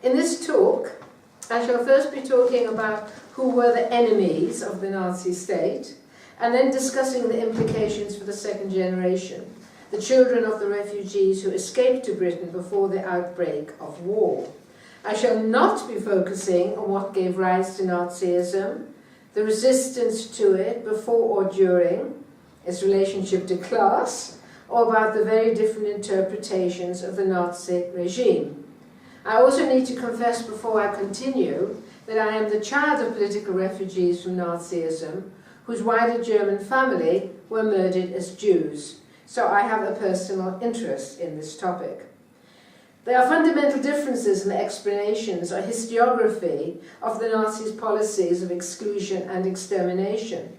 In this talk, I shall first be talking about who were the enemies of the Nazi state, and then discussing the implications for the second generation, the children of the refugees who escaped to Britain before the outbreak of war. I shall not be focusing on what gave rise to Nazism, the resistance to it before or during, its relationship to class, or about the very different interpretations of the Nazi regime. I also need to confess before I continue that I am the child of political refugees from Nazism, whose wider German family were murdered as Jews, so I have a personal interest in this topic. There are fundamental differences in the explanations or historiography of the Nazis' policies of exclusion and extermination.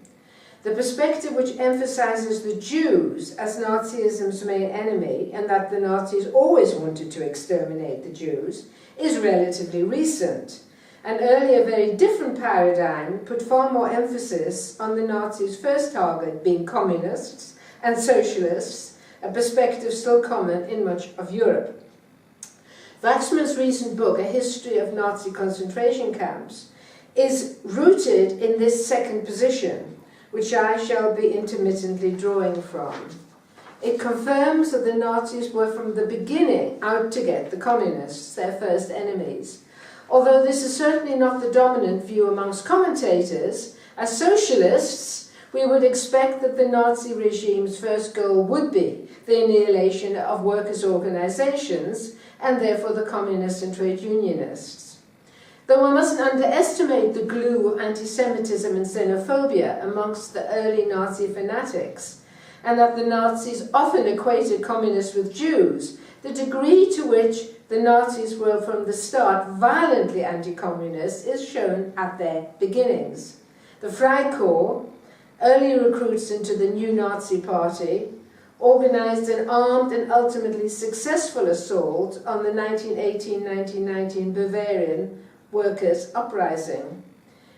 The perspective which emphasizes the Jews as Nazism's main enemy and that the Nazis always wanted to exterminate the Jews is relatively recent. An earlier, very different paradigm put far more emphasis on the Nazis' first target being communists and socialists, a perspective still common in much of Europe. Waxman's recent book, A History of Nazi Concentration Camps, is rooted in this second position, which I shall be intermittently drawing from. It confirms that the Nazis were from the beginning out to get the communists, their first enemies. Although this is certainly not the dominant view amongst commentators, as socialists, we would expect that the Nazi regime's first goal would be the annihilation of workers' organizations, and therefore the communists and trade unionists. Though one mustn't underestimate the glue of anti-Semitism and xenophobia amongst the early Nazi fanatics, and that the Nazis often equated communists with Jews, the degree to which the Nazis were from the start violently anti-communist is shown at their beginnings. The Freikorps, early recruits into the new Nazi party, organized an armed and ultimately successful assault on the 1918-1919 Bavarian workers' uprising.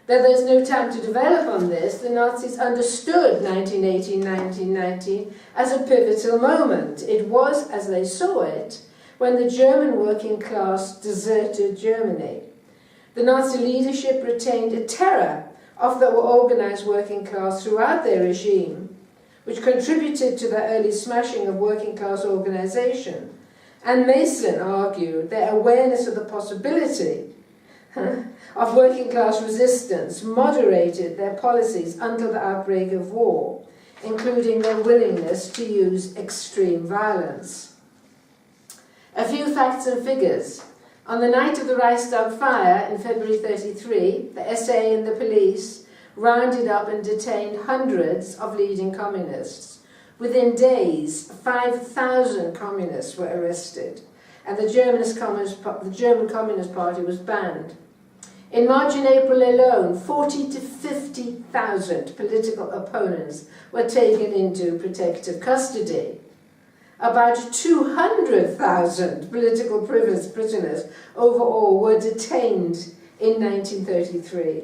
Though there's no time to develop on this, the Nazis understood 1918-1919 as a pivotal moment. It was, as they saw it, when the German working class deserted Germany. The Nazi leadership retained a terror of the organized working class throughout their regime, which contributed to the early smashing of working class organization. And Mason argued their awareness of the possibility of working class resistance moderated their policies until the outbreak of war, including their willingness to use extreme violence. A few facts and figures. On the night of the Reichstag fire in February 1933, the SA and the police rounded up and detained hundreds of leading communists. Within days, 5,000 communists were arrested, and the German Communist Party was banned. In March and April alone, 40 to 50,000 political opponents were taken into protective custody. About 200,000 political prisoners overall were detained in 1933.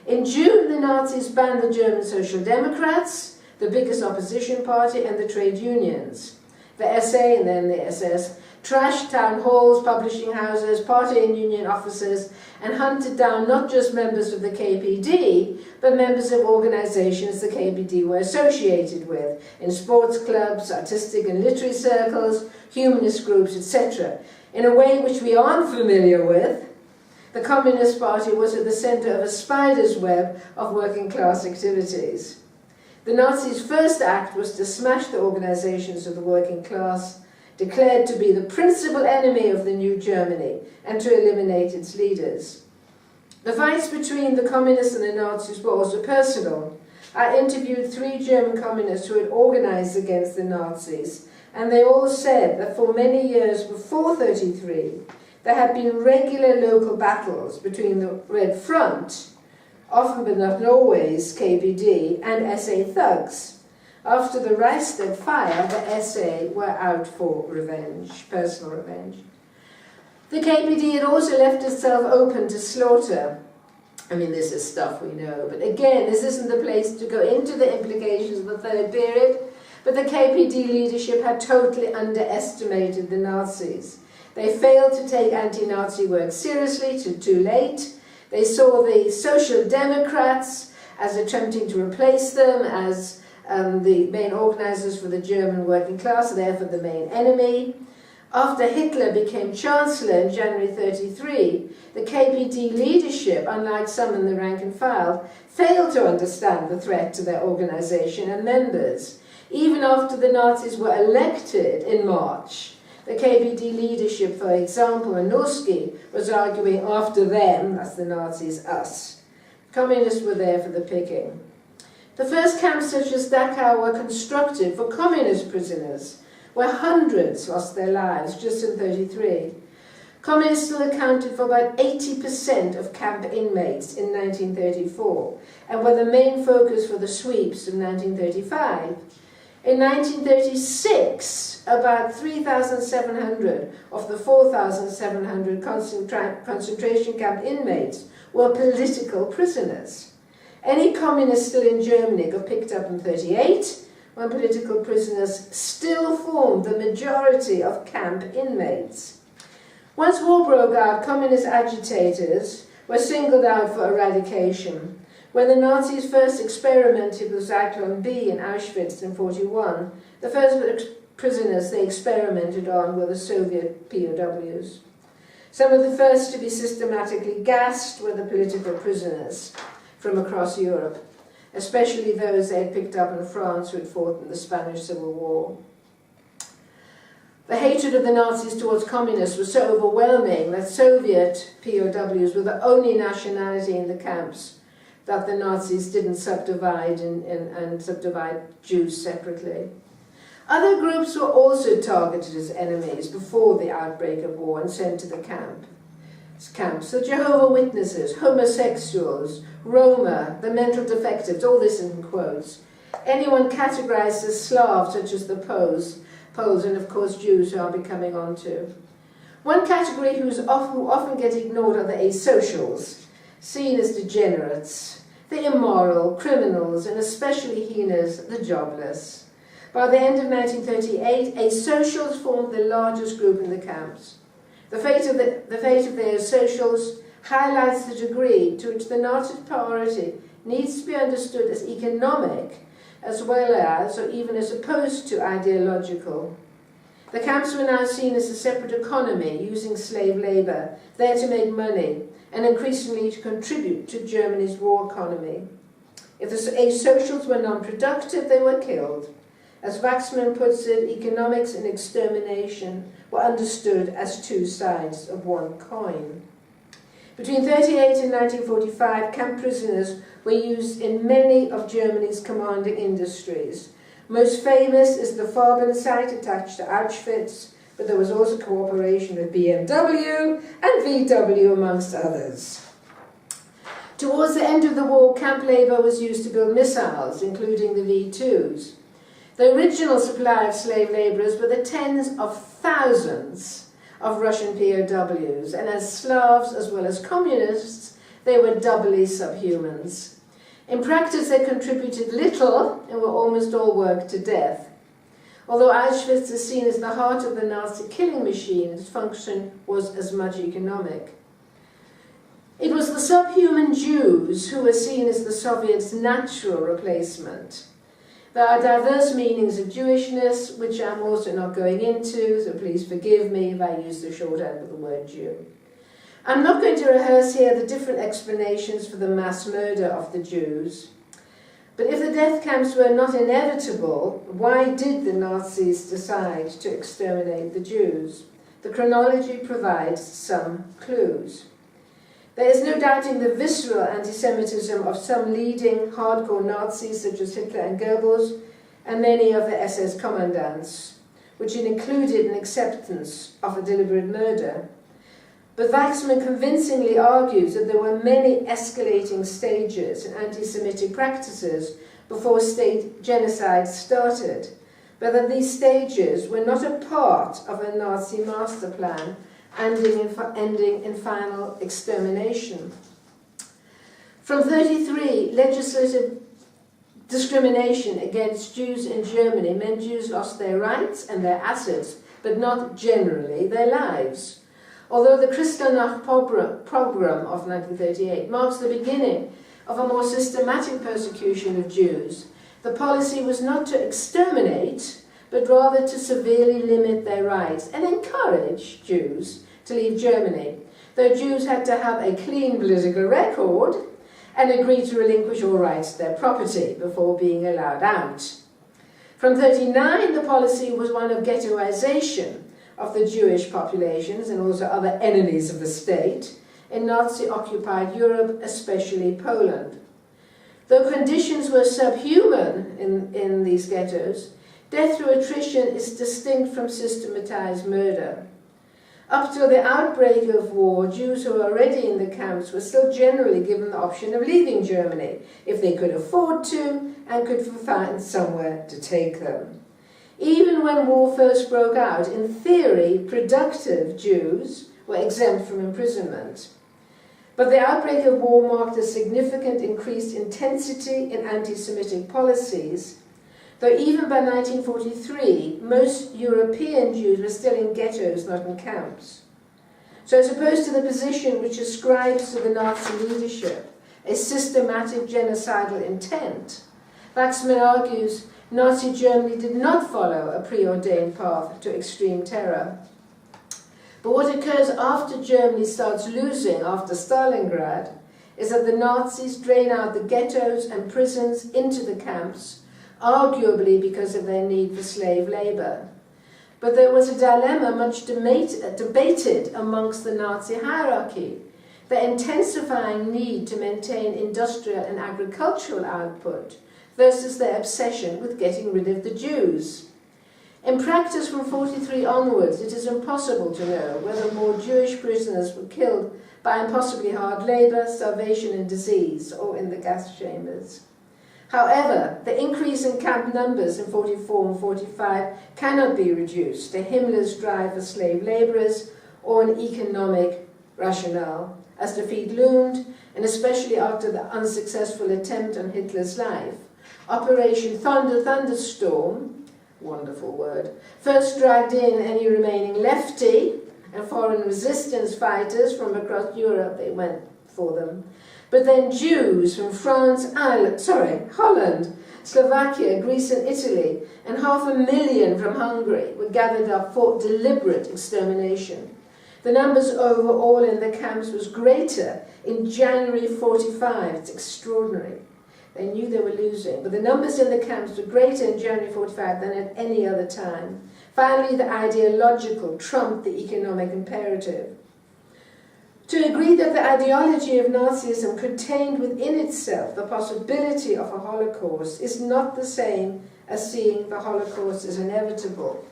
In June, the Nazis banned the German Social Democrats, the biggest opposition party, and the trade unions. The SA and then the SS trashed town halls, publishing houses, party and union offices, and hunted down not just members of the KPD, but members of organizations the KPD were associated with, in sports clubs, artistic and literary circles, humanist groups, etc. In a way which we aren't familiar with, the Communist Party was at the center of a spider's web of working class activities. The Nazis' first act was to smash the organizations of the working class, declared to be the principal enemy of the new Germany, and to eliminate its leaders. The fights between the communists and the Nazis were also personal. I interviewed 3 German communists who had organized against the Nazis, and they all said that for many years before 1933, there had been regular local battles between the Red Front, often but not always KPD, and SA thugs. After the Reichstag fire, the SA were out for revenge, personal revenge. The KPD had also left itself open to slaughter. I mean, this is stuff we know, but again, this isn't the place to go into the implications of the third period, but the KPD leadership had totally underestimated the Nazis. They failed to take anti-Nazi work seriously till too late. They saw the Social Democrats as attempting to replace them as the main organisers for the German working class, therefore the main enemy. After Hitler became Chancellor in January 1933, the KPD leadership, unlike some in the rank and file, failed to understand the threat to their organisation and members. Even after the Nazis were elected in March, the KPD leadership, for example, in Norsky, was arguing after them, that's the Nazis, us. Communists were there for the picking. The first camps such as Dachau were constructed for communist prisoners, where hundreds lost their lives just in 1933. Communists still accounted for about 80% of camp inmates in 1934, and were the main focus for the sweeps of 1935. In 1936, about 3,700 of the 4,700 concentration camp inmates were political prisoners. Any communist still in Germany got picked up in 1938, when political prisoners still formed the majority of camp inmates. Once war broke out, communist agitators were singled out for eradication. When the Nazis first experimented with Zyklon B in Auschwitz in 1941, the first prisoners they experimented on were the Soviet POWs. Some of the first to be systematically gassed were the political prisoners from across Europe, especially those they had picked up in France who had fought in the Spanish Civil War. The hatred of the Nazis towards communists was so overwhelming that Soviet POWs were the only nationality in the camps that the Nazis didn't subdivide and subdivide Jews separately. Other groups were also targeted as enemies before the outbreak of war and sent to the camps. The Jehovah's Witnesses, homosexuals, Roma, the mental defectives, all this in quotes. Anyone categorized as Slav, such as the Poles, and of course Jews, who I'll be coming on to. One category who often get ignored are the asocials, seen as degenerates, the immoral, criminals, and especially heinous, the jobless. By the end of 1938, asocials formed the largest group in the camps. The fate of the asocials highlights the degree to which the Nazi priority needs to be understood as economic, as well as, or even as opposed to, ideological. The camps were now seen as a separate economy, using slave labour, there to make money, and increasingly to contribute to Germany's war economy. If the asocials were non-productive, they were killed. As Waxman puts it, economics and extermination were understood as two sides of one coin. Between 1938 and 1945, camp prisoners were used in many of Germany's commanding industries. Most famous is the Farben site attached to Auschwitz, but there was also cooperation with BMW and VW, amongst others. Towards the end of the war, camp labour was used to build missiles, including the V-2s. The original supply of slave labourers were the tens of thousands of Russian POWs, and as Slavs as well as communists, they were doubly subhumans. In practice, they contributed little and were almost all worked to death. Although Auschwitz is seen as the heart of the Nazi killing machine, its function was as much economic. It was the subhuman Jews who were seen as the Soviets' natural replacement. There are diverse meanings of Jewishness, which I'm also not going into, so please forgive me if I use the shorthand of the word Jew. I'm not going to rehearse here the different explanations for the mass murder of the Jews, but if the death camps were not inevitable, why did the Nazis decide to exterminate the Jews? The chronology provides some clues. There is no doubting the visceral anti-Semitism of some leading hardcore Nazis such as Hitler and Goebbels, and many of the SS commandants, which included an acceptance of a deliberate murder. But Waxman convincingly argues that there were many escalating stages in anti-Semitic practices before state genocide started, but that these stages were not a part of a Nazi master plan ending in final extermination. From 1933, legislative discrimination against Jews in Germany meant Jews lost their rights and their assets but not generally their lives. Although the Kristallnacht pogrom of 1938 marks the beginning of a more systematic persecution of Jews, the policy was not to exterminate, but rather to severely limit their rights and encourage Jews to leave Germany, though Jews had to have a clean political record and agree to relinquish all rights to their property before being allowed out. From 1939, the policy was one of ghettoization of the Jewish populations and also other enemies of the state in Nazi-occupied Europe, especially Poland. Though conditions were subhuman in these ghettos, death through attrition is distinct from systematized murder. Up till the outbreak of war, Jews who were already in the camps were still generally given the option of leaving Germany, if they could afford to and could find somewhere to take them. Even when war first broke out, in theory, productive Jews were exempt from imprisonment. But the outbreak of war marked a significant increased intensity in anti-Semitic policies, though even by 1943, most European Jews were still in ghettos, not in camps. So as opposed to the position which ascribes to the Nazi leadership a systematic genocidal intent, Waxman argues Nazi Germany did not follow a preordained path to extreme terror. But what occurs after Germany starts losing after Stalingrad is that the Nazis drain out the ghettos and prisons into the camps, arguably because of their need for slave labour. But there was a dilemma much debated amongst the Nazi hierarchy, the intensifying need to maintain industrial and agricultural output versus their obsession with getting rid of the Jews. In practice, from 1943 onwards, it is impossible to know whether more Jewish prisoners were killed by impossibly hard labour, starvation and disease, or in the gas chambers. However, the increase in camp numbers in 1944 and 1945 cannot be reduced to Himmler's drive for slave labourers or an economic rationale, as defeat loomed, and especially after the unsuccessful attempt on Hitler's life. Operation Thunderstorm, wonderful word, first dragged in any remaining lefty and foreign resistance fighters from across Europe. They went for them. But then Jews from France, Holland, Slovakia, Greece and Italy, and 500,000 from Hungary were gathered up for deliberate extermination. The numbers overall in the camps was greater in January 1945. It's extraordinary. They knew they were losing, but the numbers in the camps were greater in January 1945 than at any other time. Finally, the ideological trumped the economic imperative. To agree that the ideology of Nazism contained within itself the possibility of a Holocaust is not the same as seeing the Holocaust as inevitable,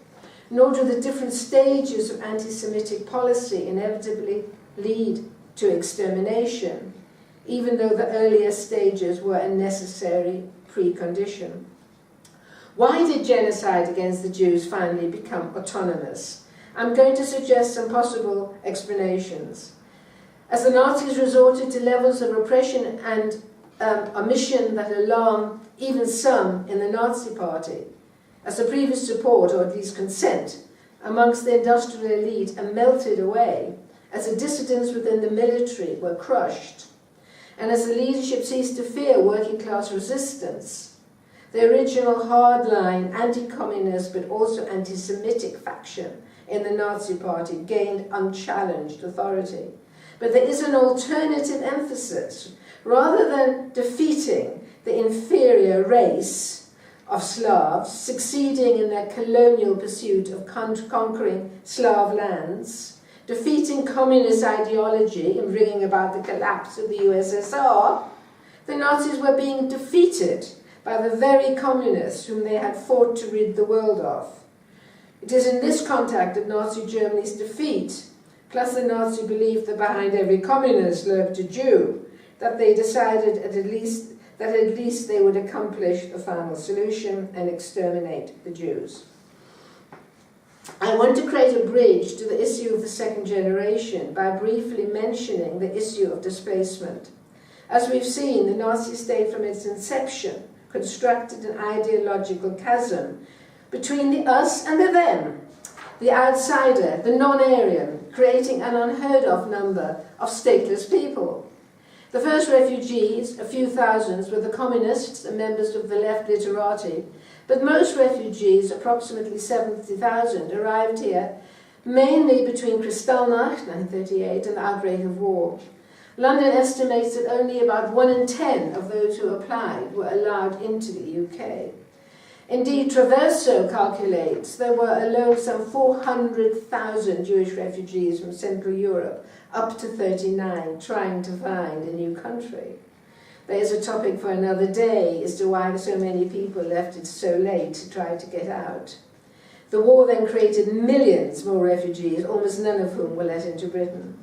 nor do the different stages of anti-Semitic policy inevitably lead to extermination, even though the earlier stages were a necessary precondition. Why did genocide against the Jews finally become autonomous? I'm going to suggest some possible explanations. As the Nazis resorted to levels of repression and omission that alarm even some in the Nazi Party, as the previous support, or at least consent, amongst the industrial elite melted away, as the dissidents within the military were crushed, and as the leadership ceased to fear working-class resistance, the original hardline anti-communist but also anti-Semitic faction in the Nazi Party gained unchallenged authority. But there is an alternative emphasis. Rather than defeating the inferior race of Slavs, succeeding in their colonial pursuit of conquering Slav lands, defeating communist ideology and bringing about the collapse of the USSR, the Nazis were being defeated by the very communists whom they had fought to rid the world of. It is in this context that Nazi Germany's defeat, plus the Nazi belief that behind every communist lurked a Jew, that they decided that at least they would accomplish the final solution and exterminate the Jews. I want to create a bridge to the issue of the second generation by briefly mentioning the issue of displacement. As we've seen, the Nazi state from its inception constructed an ideological chasm between the us and the them, the outsider, the non-Aryan, creating an unheard of number of stateless people. The first refugees, a few thousands, were the communists and members of the left literati, but most refugees, approximately 70,000, arrived here mainly between Kristallnacht, 1938, and the outbreak of war. London estimates that only about 1 in 10 of those who applied were allowed into the UK. Indeed, Traverso calculates there were alone some 400,000 Jewish refugees from Central Europe, up to 39, trying to find a new country. There is a topic for another day as to why so many people left it so late to try to get out. The war then created millions more refugees, almost none of whom were let into Britain.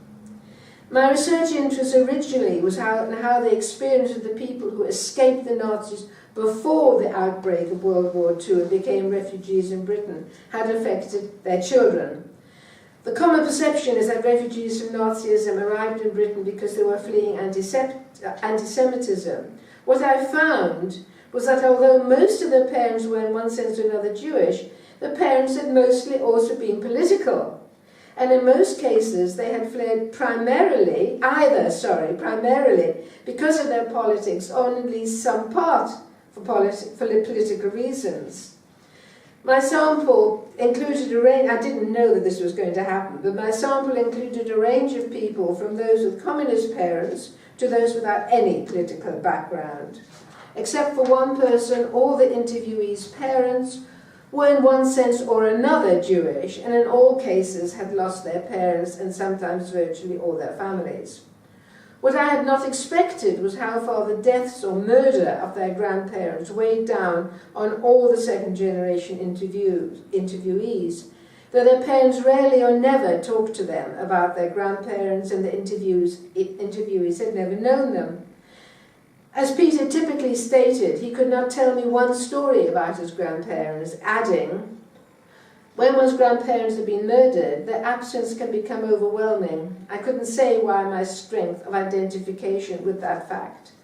My research interest originally was how the experience of the people who escaped the Nazis before the outbreak of World War II and became refugees in Britain had affected their children. The common perception is that refugees from Nazism arrived in Britain because they were fleeing anti-Semitism. What I found was that although most of their parents were in one sense or another Jewish, the parents had mostly also been political. And in most cases, they had fled primarily because of their politics, or at least some part for political reasons. My sample included a range, I didn't know that this was going to happen, but my sample included a range of people from those with communist parents to those without any political background. Except for one person, all the interviewees' parents were in one sense or another Jewish, and in all cases had lost their parents and sometimes virtually all their families. What I had not expected was how far the deaths or murder of their grandparents weighed down on all the second-generation interviewees, though their parents rarely or never talked to them about their grandparents, and the interviewees had never known them. As Peter typically stated, he could not tell me one story about his grandparents, adding, when one's grandparents have been murdered, their absence can become overwhelming. I couldn't say why my strength of identification with that fact,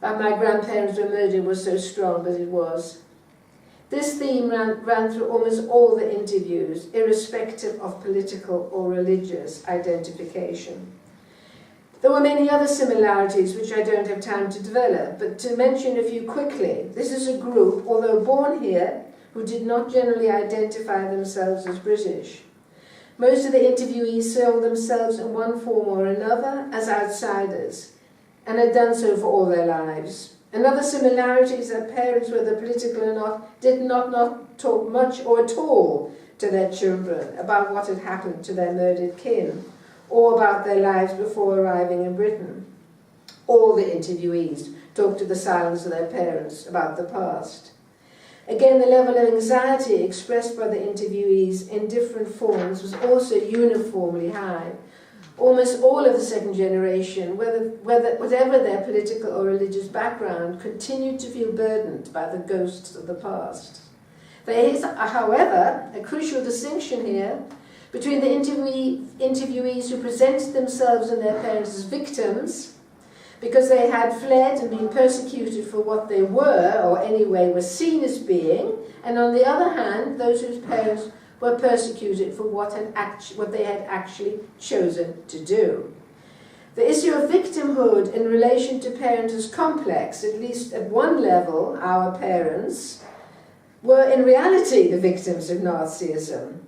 that my grandparents were murdered, was so strong, but it was. This theme ran through almost all the interviews, irrespective of political or religious identification. There were many other similarities which I don't have time to develop, but to mention a few quickly. This is a group, although born here, who did not generally identify themselves as British. Most of the interviewees saw themselves in one form or another as outsiders, and had done so for all their lives. Another similarity is that parents, whether political or not, did not talk much or at all to their children about what had happened to their murdered kin, or about their lives before arriving in Britain. All the interviewees talked to the silence of their parents about the past. Again, the level of anxiety expressed by the interviewees in different forms was also uniformly high. Almost all of the second generation, whatever their political or religious background, continued to feel burdened by the ghosts of the past. There is, however, a crucial distinction here between the interviewees who presented themselves and their parents as victims because they had fled and been persecuted for what they were, or anyway were seen as being, and on the other hand, those whose parents were persecuted for what they had actually chosen to do. The issue of victimhood in relation to parents is complex. At least at one level, our parents were in reality the victims of Nazism.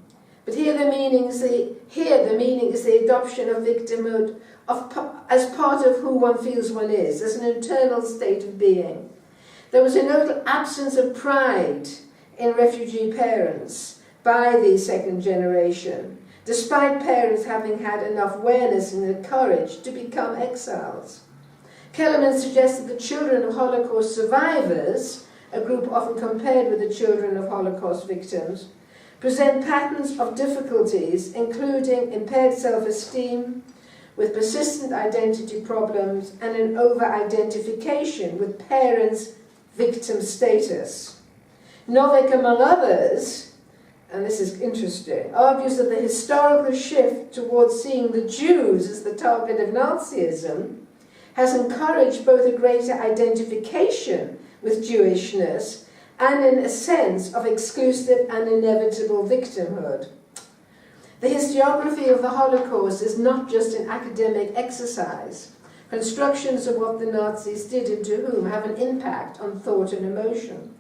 But here the meaning is the adoption of victimhood as part of who one feels one is, as an internal state of being. There was a notable absence of pride in refugee parents by the second generation, despite parents having had enough awareness and the courage to become exiles. Kellerman suggests that the children of Holocaust survivors, a group often compared with the children of Holocaust victims, present patterns of difficulties, including impaired self-esteem, with persistent identity problems, and an over-identification with parents' victim status. Novick, among others, and this is interesting, argues that the historical shift towards seeing the Jews as the target of Nazism has encouraged both a greater identification with Jewishness and in a sense of exclusive and inevitable victimhood. The historiography of the Holocaust is not just an academic exercise. Constructions of what the Nazis did and to whom have an impact on thought and emotion.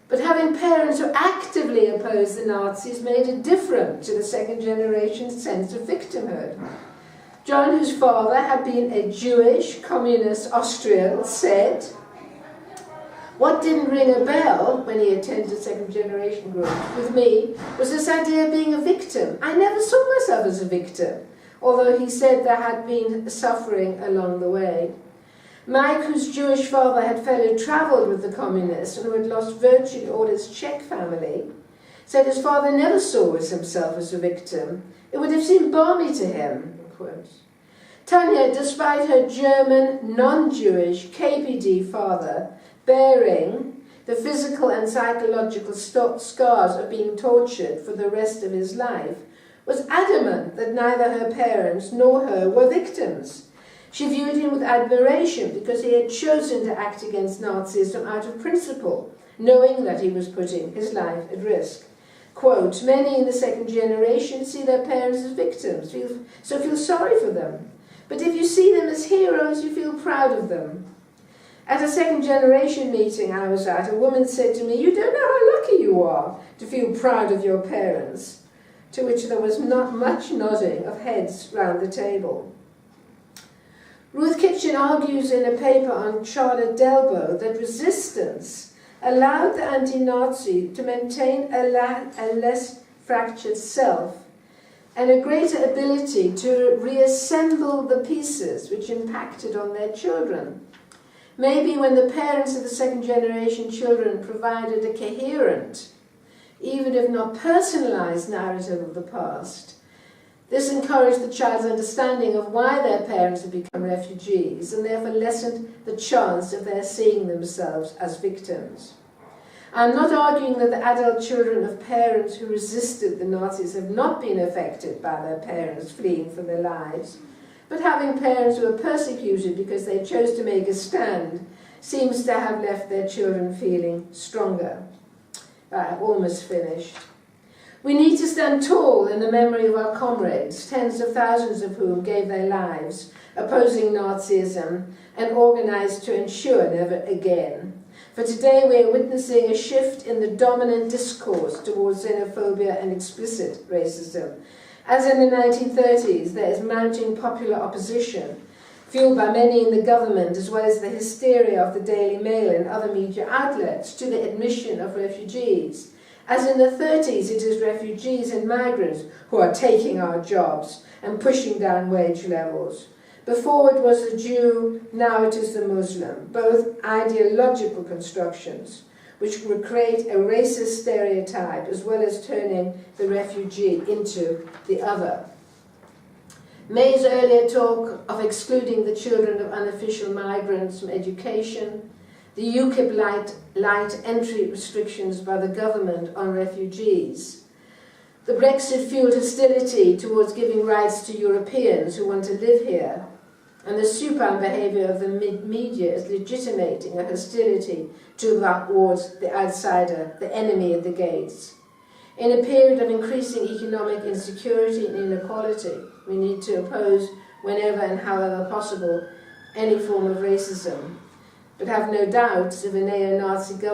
But having parents who actively opposed the Nazis made it different to the second generation sense of victimhood. John, whose father had been a Jewish communist Austrian, said, "What didn't ring a bell when he attended second generation groups with me was this idea of being a victim. I never saw myself as a victim, although he said there had been suffering along the way." Mike, whose Jewish father had fellow travelled with the communists and who had lost virtually all his Czech family, said his father never saw himself as a victim. It would have seemed balmy to him. Tanya, despite her German, non-Jewish KPD father bearing the physical and psychological scars of being tortured for the rest of his life, was adamant that neither her parents nor her were victims. She viewed him with admiration because he had chosen to act against Nazism out of principle, knowing that he was putting his life at risk. Quote, "Many in the second generation see their parents as victims, so feel sorry for them. But if you see them as heroes, you feel proud of them." At a second generation meeting I was at, a woman said to me, "You don't know how lucky you are to feel proud of your parents," to which there was not much nodding of heads round the table. Ruth Kitchen argues in a paper on Charlotte Delbo that resistance allowed the anti-Nazi to maintain a less fractured self and a greater ability to reassemble the pieces which impacted on their children. Maybe when the parents of the second generation children provided a coherent, even if not personalized narrative of the past, this encouraged the child's understanding of why their parents had become refugees and therefore lessened the chance of their seeing themselves as victims. I'm not arguing that the adult children of parents who resisted the Nazis have not been affected by their parents fleeing for their lives, but having parents who were persecuted because they chose to make a stand seems to have left their children feeling stronger. I've almost finished. We need to stand tall in the memory of our comrades, tens of thousands of whom gave their lives opposing Nazism and organized to ensure never again. For today we are witnessing a shift in the dominant discourse towards xenophobia and explicit racism. As in the 1930s, there is mounting popular opposition, fueled by many in the government as well as the hysteria of the Daily Mail and other media outlets, to the admission of refugees. As in the 30s, it is refugees and migrants who are taking our jobs and pushing down wage levels. Before it was the Jew, now it is the Muslim, both ideological constructions which would create a racist stereotype as well as turning the refugee into the other. May's earlier talk of excluding the children of unofficial migrants from education, the UKIP light entry restrictions by the government on refugees, the Brexit-fueled hostility towards giving rights to Europeans who want to live here, and the supine behaviour of the media is legitimating a hostility towards the outsider, the enemy at the gates. In a period of increasing economic insecurity and inequality, we need to oppose, whenever and however possible, any form of racism, but have no doubts if a neo-Nazi government